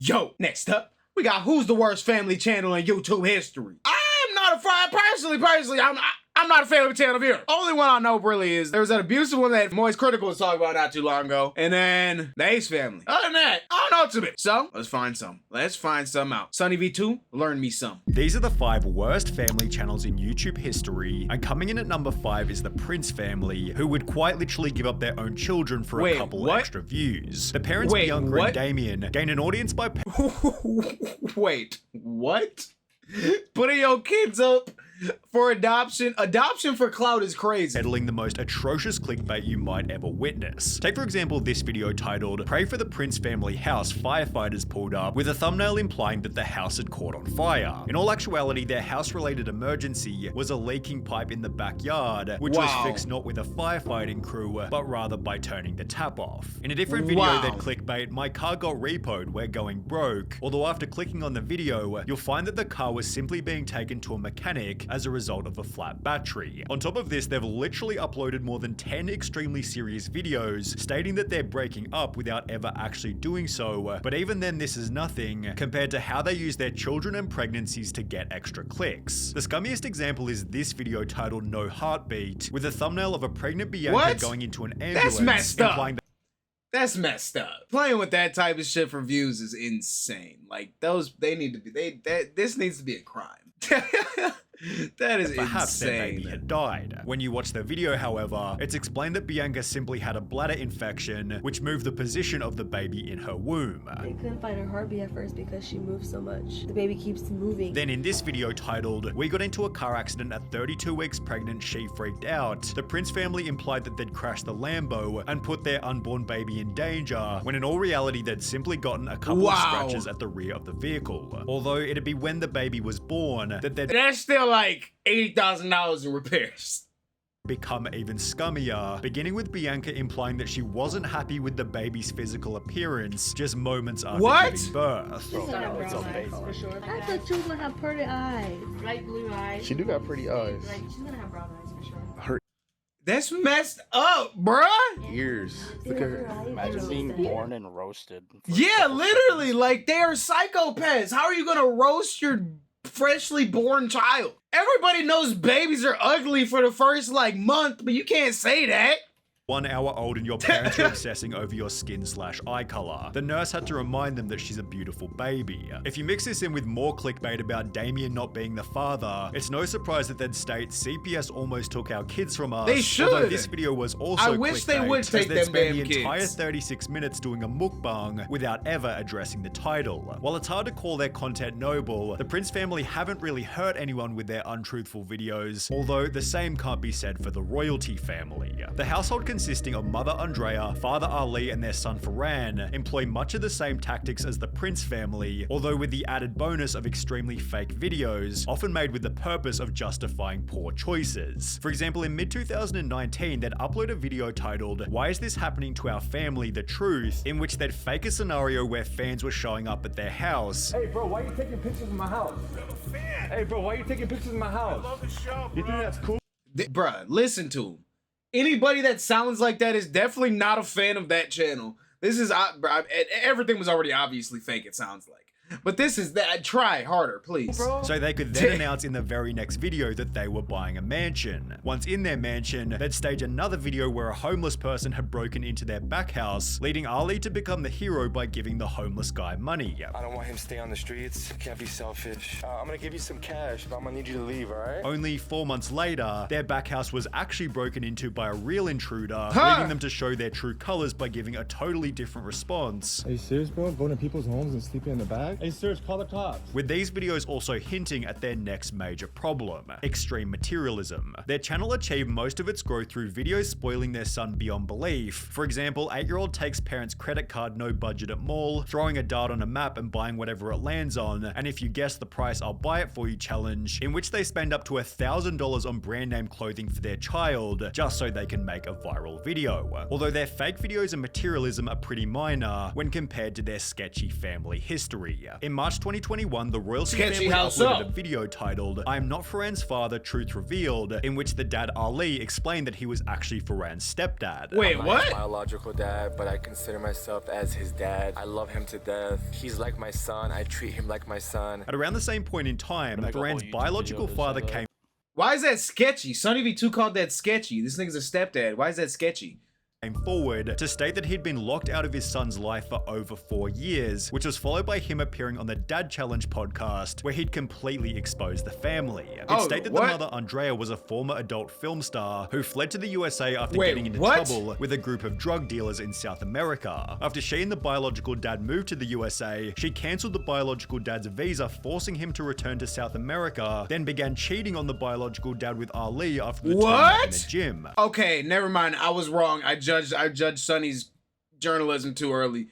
Yo, next up, we got who's the worst family channel in YouTube history. I'm not a fan, personally, I'm not a fan of the channel here. Only one I know really is there was that abusive one that Moist Critical was talking about not too long ago, and then the Ace family. Other than that, I don't know too much. So let's find some. Let's find some out. Sunny V2, learn me some. These are the 5 worst family channels in YouTube history, and coming in at number 5 is the Prince family, who would quite literally give up their own children for a couple extra views. The parents Bianca and Damien gain an audience by Wait, what? Putting your kids up for adoption? Adoption for clout is crazy. Peddling the most atrocious clickbait you might ever witness. Take for example this video titled, "Pray for the Prince family house firefighters pulled up," with a thumbnail implying that the house had caught on fire. In all actuality, their house-related emergency was a leaking pipe in the backyard, which was fixed not with a firefighting crew, but rather by turning the tap off. In a different video that clickbait, "My car got repoed, we're going broke," although after clicking on the video, you'll find that the car was simply being taken to a mechanic as a result of a flat battery. On top of this, they've literally uploaded more than 10 extremely serious videos stating that they're breaking up without ever actually doing so, but even then this is nothing compared to how they use their children and pregnancies to get extra clicks. The scummiest example is this video titled "No Heartbeat," with a thumbnail of a pregnant Bianca going into an ambulance. That's messed up. That's messed up. Playing with that type of shit for views is insane. Like they need to be, this needs to be a crime. That is perhaps insane. their baby had died. When you watch the video, however, it's explained that Bianca simply had a bladder infection, which moved the position of the baby in her womb. They couldn't find her heartbeat at first because she moved so much. The baby keeps moving. Then in this video titled, "We got into a car accident at 32 weeks pregnant, she freaked out," the Prince family implied that they'd crashed the Lambo and put their unborn baby in danger, when in all reality they'd simply gotten a couple of scratches at the rear of the vehicle. Although it'd be when the baby was born that they'd still like $80,000 in repairs. Become even scummier, beginning with Bianca implying that she wasn't happy with the baby's physical appearance just moments after giving birth. She's gonna have brown eyes for sure. I thought she was gonna have pretty eyes. Light blue eyes. She do got pretty eyes. Like, she's gonna have brown eyes for sure. That's messed up, bruh. Ears. Look at her. Imagine being born and roasted. Yeah, literally. Like, they are psychopaths. How are you gonna roast your freshly born child? Everybody knows babies are ugly for the first like month, but you can't say that. 1 hour old and your parents are obsessing over your skin/eye color. The nurse had to remind them that she's a beautiful baby. If you mix this in with more clickbait about Damien not being the father, it's no surprise that they'd state CPS almost took our kids from us. They should. Although this video was also I wish they would take them spend damn the entire kids. 36 minutes doing a mukbang without ever addressing the title. While it's hard to call their content noble, the Prince family haven't really hurt anyone with their untruthful videos, although the same can't be said for the royalty family. The household consisting of Mother Andrea, Father Ali, and their son Farhan employ much of the same tactics as the Prince family, although with the added bonus of extremely fake videos, often made with the purpose of justifying poor choices. For example, in mid-2019, they'd upload a video titled, "Why is this happening to our family? The truth," in which they'd fake a scenario where fans were showing up at their house. "Hey bro, why are you taking pictures of my house? I'm a fan. Hey bro, why are you taking pictures of my house? I love the show, bro. You think that's cool?" Bruh, listen to him. Anybody that sounds like that is definitely not a fan of that channel. This is, everything was already obviously fake, it sounds like. But this is that. Try harder, please. So they could then announce in the very next video that they were buying a mansion. Once in their mansion, they'd stage another video where a homeless person had broken into their back house, leading Ali to become the hero by giving the homeless guy money. I don't want him to stay on the streets. Can't be selfish. I'm gonna give you some cash, but I'm gonna need you to leave, alright? Only 4 months later, their back house was actually broken into by a real intruder, leading them to show their true colors by giving a totally different response. Are you serious, bro? Going to people's homes and sleeping in the bag? Hey, Serge, call the cops. With these videos also hinting at their next major problem, extreme materialism. Their channel achieved most of its growth through videos spoiling their son beyond belief. For example, 8-year-old takes parents' credit card no budget at mall, throwing a dart on a map and buying whatever it lands on, and if you guess the price, I'll buy it for you challenge, in which they spend up to $1,000 on brand name clothing for their child, just so they can make a viral video. Although their fake videos and materialism are pretty minor when compared to their sketchy family history. In March 2021, the royalty Sketchy family how so? uploaded a video titled "I Am Not Farhan's Father, Truth Revealed," in which the dad Ali explained that he was actually Farhan's stepdad. Wait, I'm not what? his biological dad, but I consider myself as his dad. I love him to death. He's like my son. I treat him like my son. At around the same point in time, Make a whole Farhan's YouTube biological video to father say that. came Why is that sketchy? Sonny V2 called that sketchy. This nigga's a stepdad. Why is that sketchy? forward to state that he'd been locked out of his son's life for over 4 years, which was followed by him appearing on the Dad Challenge podcast, where he'd completely exposed the family. It'd state that what? the mother, Andrea, was a former adult film star who fled to the USA after Wait, getting into what? trouble with a group of drug dealers in South America. After she and the biological dad moved to the USA, she cancelled the biological dad's visa, forcing him to return to South America, then began cheating on the biological dad with Ali after the two met in the gym. Okay, never mind. I was wrong. I judged Sonny's journalism too early.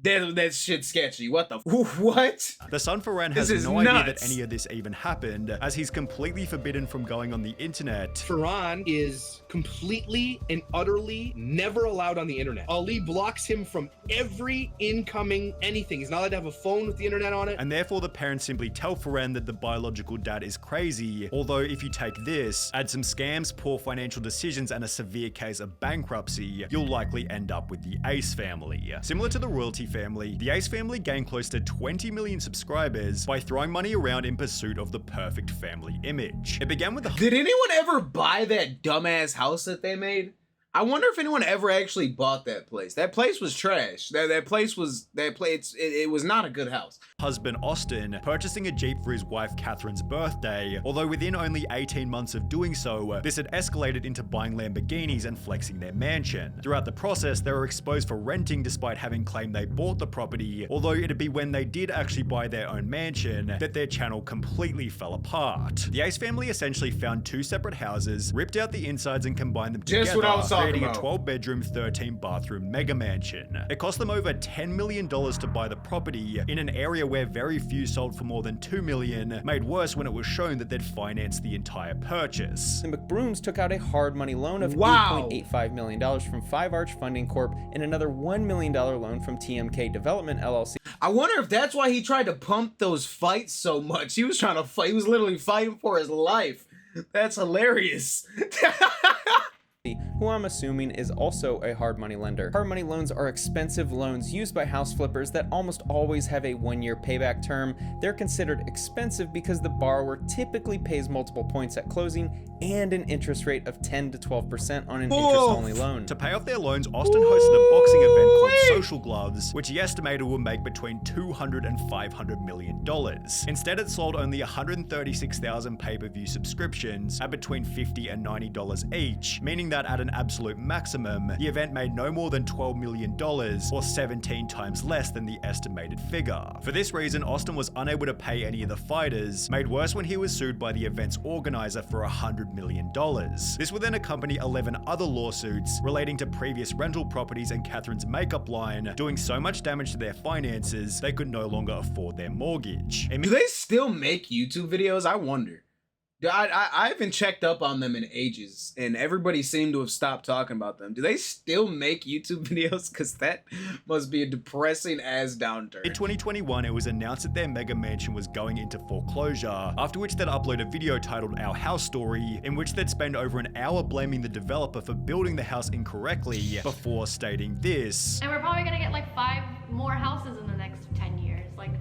That shit's sketchy. What the what? The son Farhan has This is no idea that nuts. any of this even happened, as he's completely forbidden from going on the internet. Farhan is completely and utterly never allowed on the internet. Ali blocks him from every incoming anything. He's not allowed to have a phone with the internet on it. And therefore the parents simply tell Farhan that the biological dad is crazy, although if you take this, add some scams, poor financial decisions, and a severe case of bankruptcy, you'll likely end up with the Ace family. Similar to the royalty family, the Ace family gained close to 20 million subscribers by throwing money around in pursuit of the perfect family image. It began with a Did anyone ever buy that dumbass house that they made? I wonder if anyone ever actually bought that place. That place was trash. It was not a good house. husband Austin purchasing a Jeep for his wife Catherine's birthday, although within only 18 months of doing so, this had escalated into buying Lamborghinis and flexing their mansion. Throughout the process, they were exposed for renting despite having claimed they bought the property, although it'd be when they did actually buy their own mansion that their channel completely fell apart. The Ace family essentially found 2 separate houses, ripped out the insides and combined them Just together, what I was talking creating about. a 12-bedroom, 13-bathroom mega mansion. It cost them over $10 million to buy the property in an area where very few sold for more than $2 million, made worse when it was shown that they'd financed the entire purchase. The McBrooms took out a hard money loan of Wow. $8.85 million from Five Arch Funding Corp and another $1 million loan from TMK Development LLC. I wonder if that's why he tried to pump those fights so much. He was trying to fight. He was literally fighting for his life. That's hilarious. Who I'm assuming is also a hard money lender. Hard money loans are expensive loans used by house flippers that almost always have a 1-year payback term. They're considered expensive because the borrower typically pays multiple points at closing and an interest rate of 10 to 12% on an interest-only loan. To pay off their loans, Austin hosted a boxing event called Social Gloves, which he estimated would make between $200 and $500 million. Instead, it sold only 136,000 pay-per-view subscriptions at between $50 and $90 each, meaning that at an absolute maximum, the event made no more than $12 million, or 17 times less than the estimated figure. For this reason, Austin was unable to pay any of the fighters, made worse when he was sued by the event's organizer for $100 million. This would then accompany 11 other lawsuits relating to previous rental properties and Catherine's makeup line, doing so much damage to their finances they could no longer afford their mortgage. Do they still make YouTube videos? I wonder. I haven't checked up on them in ages, and everybody seemed to have stopped talking about them. Do they still make YouTube videos? Because that must be a depressing ass downturn. In 2021, it was announced that their mega mansion was going into foreclosure, after which they'd upload a video titled Our House Story, in which they'd spend over an hour blaming the developer for building the house incorrectly, before stating this. And we're probably gonna get like 5 more houses in the next 10 years. Like,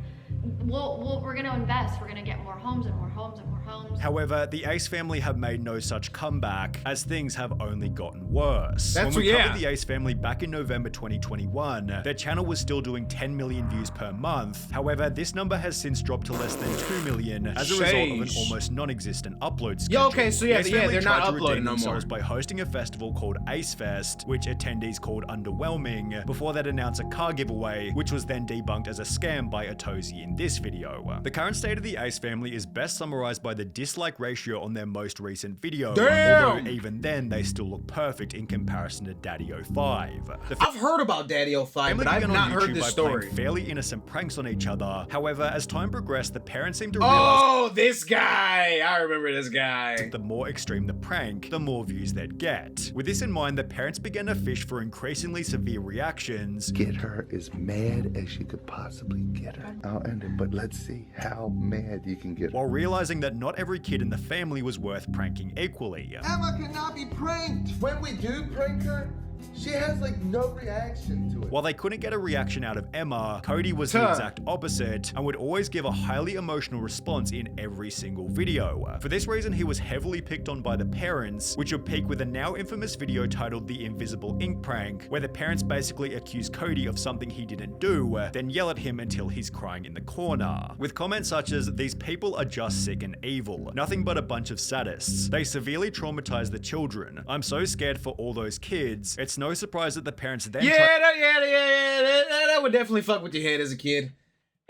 we're gonna invest. We're gonna get more homes and more homes and more homes. However, the Ace family have made no such comeback, as things have only gotten worse. When we covered the Ace family back in November 2021, their channel was still doing 10 million views per month. However, this number has since dropped to less than 2 million as a result of an almost non-existent upload schedule. Yo, okay, so The Ace family they're tried not to uploading redeem no more. themselves by hosting a festival called Ace Fest, which attendees called underwhelming, before they'd announce a car giveaway, which was then debunked as a scam by Atozi in this video. The current state of the Ace family is best summarized by the dislike ratio on their most recent video, although even then they still look perfect in comparison to Daddy05. I've heard about Daddy05, but I've not heard this story. Fairly innocent pranks on each other. However, as time progressed, the parents seemed to realize Oh, this guy! I remember this guy. the more extreme the prank, the more views they'd get. With this in mind, the parents began to fish for increasingly severe reactions. Get her as mad as you could possibly get her. I'll end it, but but let's see how mad you can get. While realizing that not every kid in the family was worth pranking equally. Emma cannot be pranked. When we do prank her, she has like no reaction to it. While they couldn't get a reaction out of Emma, Cody was the exact opposite and would always give a highly emotional response in every single video. For this reason, he was heavily picked on by the parents, which would peak with a now infamous video titled The Invisible Ink Prank, where the parents basically accuse Cody of something he didn't do, then yell at him until he's crying in the corner. With comments such as, "These people are just sick and evil. Nothing but a bunch of sadists. They severely traumatize the children. I'm so scared for all those kids. It's no surprise that the parents then that would definitely fuck with your head as a kid.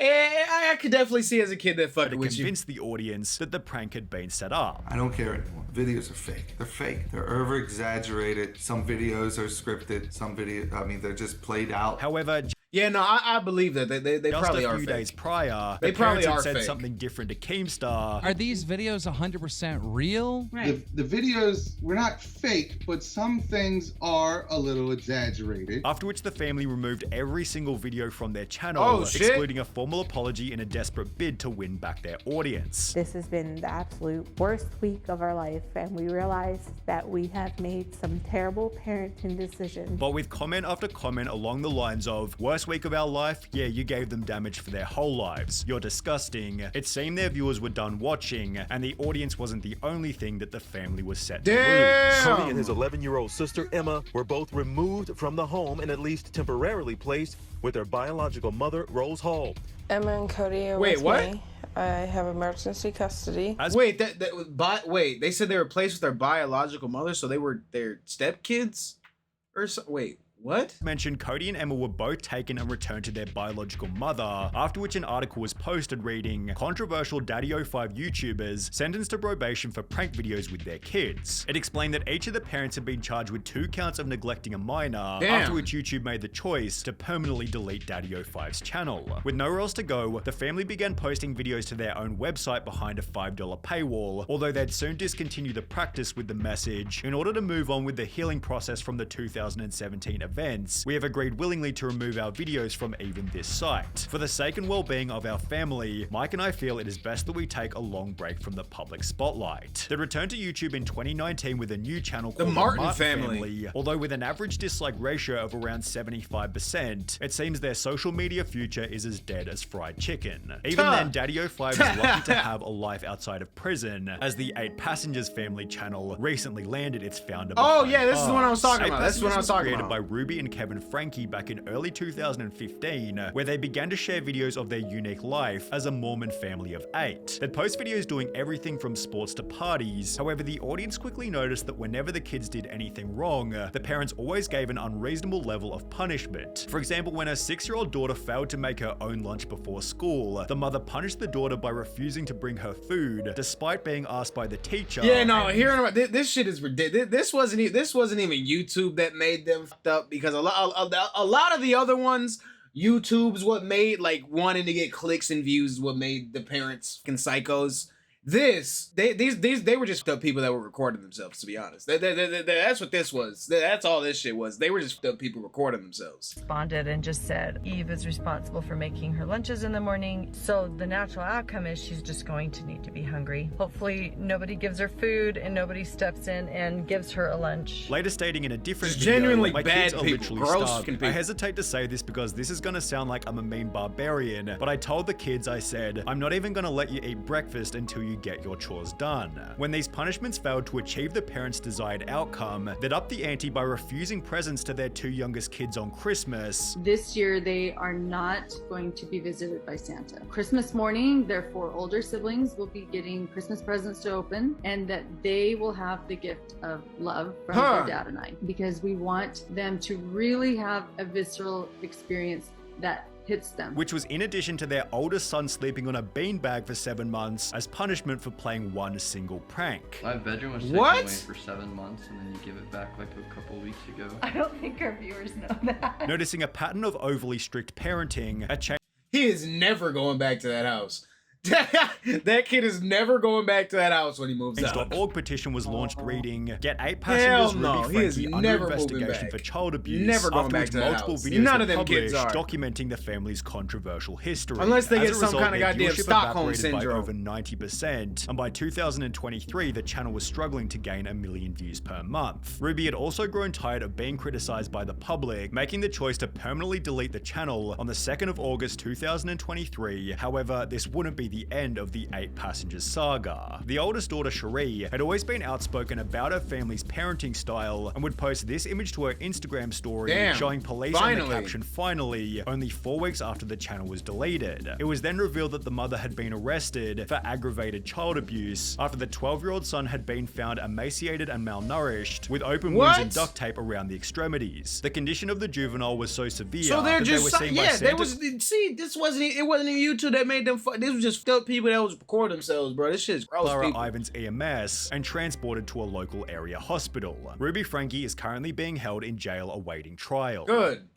I could definitely see as a kid that fucked with you. Convinced the audience that the prank had been set up. I don't care anymore. Videos are fake. They're fake. They're over exaggerated. Some videos are scripted. Some they're just played out. However, yeah, no, I believe that they probably are just a few fake. days prior, They the probably parents are had said fake. something different to Keemstar. Are these videos 100% real? Right. The videos were not fake, but some things are a little exaggerated. After which the family removed every single video from their channel, Oh, shit. excluding a formal apology in a desperate bid to win back their audience. This has been the absolute worst week of our life, and we realize that we have made some terrible parenting decisions. But with comment after comment along the lines of, "Worst week of our life? Yeah, you gave them damage for their whole lives. You're disgusting." It seemed their viewers were done watching, and the audience wasn't the only thing that the family was set to lose. Cody and his 11-year-old sister Emma were both removed from the home and at least temporarily placed with their biological mother, Rose Hall. Emma and Cody are with me. I have emergency custody. Wait, wait, they said they were placed with their biological mother, so they were their stepkids? Or so, wait, what? Mentioned Cody and Emma were both taken and returned to their biological mother, after which an article was posted reading, "Controversial Daddy05 YouTubers sentenced to probation for prank videos with their kids." It explained that each of the parents had been charged with 2 counts of neglecting a minor, Damn. after which YouTube made the choice to permanently delete Daddy05's channel. With nowhere else to go, the family began posting videos to their own website behind a $5 paywall, although they'd soon discontinue the practice with the message, "In order to move on with the healing process from the 2017 events, we have agreed willingly to remove our videos from even this site. For the sake and well-being of our family, Mike and I feel it is best that we take a long break from the public spotlight." They returned to YouTube in 2019 with a new channel called The Martin Family. Although with an average dislike ratio of around 75%, it seems their social media future is as dead as fried chicken. Even then, Daddy05 is lucky to have a life outside of prison, as the 8 Passengers Family channel recently landed its founder. Oh yeah, this is the one I was talking about. This is what I was talking created about. by Ruby and Kevin Frankie back in early 2015, where they began to share videos of their unique life as a Mormon family of 8. They'd post videos doing everything from sports to parties. However, the audience quickly noticed that whenever the kids did anything wrong, the parents always gave an unreasonable level of punishment. For example, when her 6-year-old daughter failed to make her own lunch before school, the mother punished the daughter by refusing to bring her food, despite being asked by the teacher. Yeah, no, hearing about this shit is ridiculous. This wasn't even YouTube that made them fucked up, because a lot of the other ones, YouTube's what made, like, wanting to get clicks and views is what made the parents fucking psychos. They were just the people that were recording themselves, to be honest. That's what this was. That's all this shit was. They were just the people recording themselves. Responded and just said Eve is responsible for making her lunches in the morning, so the natural outcome is she's just going to need to be hungry. Hopefully nobody gives her food and nobody steps in and gives her a lunch. Later stating in a different Just video, genuinely "My bad kids are people, literally gross starving." people. I hesitate to say this because this is gonna sound like I'm a mean barbarian, but I told the kids, I said, "I'm not even gonna let you eat breakfast until you get your chores done." When these punishments failed to achieve the parents' desired outcome, they'd upped the ante by refusing presents to their 2 youngest kids on Christmas. This year, they are not going to be visited by Santa. Christmas morning, their 4 older siblings will be getting Christmas presents to open, and that they will have the gift of love from their dad and I, because we want them to really have a visceral experience that hits them. Which was in addition to their oldest son sleeping on a beanbag for 7 months as punishment for playing one single prank. My bedroom was taken away for 7 months, and then you give it back like a couple weeks ago. I don't think our viewers know that. Noticing a pattern of overly strict parenting, a change. He is never going back to that house. That kid is never going back to that house when he moves out. Change.org petition was launched reading, "Get 8 passengers Ruby Frankie under investigation for child abuse." Never going after back which to that multiple house. videos None were of them kids published are. documenting the family's controversial history. Unless they As get a some result, kind of their goddamn viewership Stockholm evaporated syndrome. by over 90%, and by 2023, the channel was struggling to gain 1 million views per month. Ruby had also grown tired of being criticized by the public, making the choice to permanently delete the channel on the 2nd of August 2023. However, this wouldn't be the end of the 8 passengers saga. The oldest daughter, Cherie, had always been outspoken about her family's parenting style and would post this image to her Instagram story, Damn, showing police and the caption "finally," only 4 weeks after the channel was deleted. It was then revealed that the mother had been arrested for aggravated child abuse after the 12-year-old son had been found emaciated and malnourished, with open wounds and duct tape around the extremities. The condition of the juvenile was so severe So they're that just they were seen by Santa. this wasn't it wasn't even YouTube that made them. This was just people that was record themselves, bro. This shit's gross. Clara people. Ivan's EMS and transported to a local area hospital. Ruby Frankie is currently being held in jail awaiting trial. Good.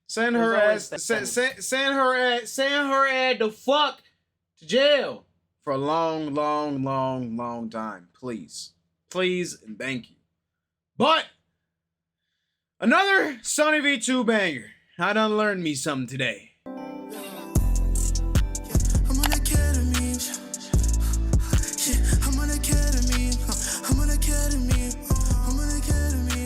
Send her ass. Send her the fuck to jail for a long, long, long, long time. Please, please, and thank you. But another Sonny V2 banger. I done learned me something today.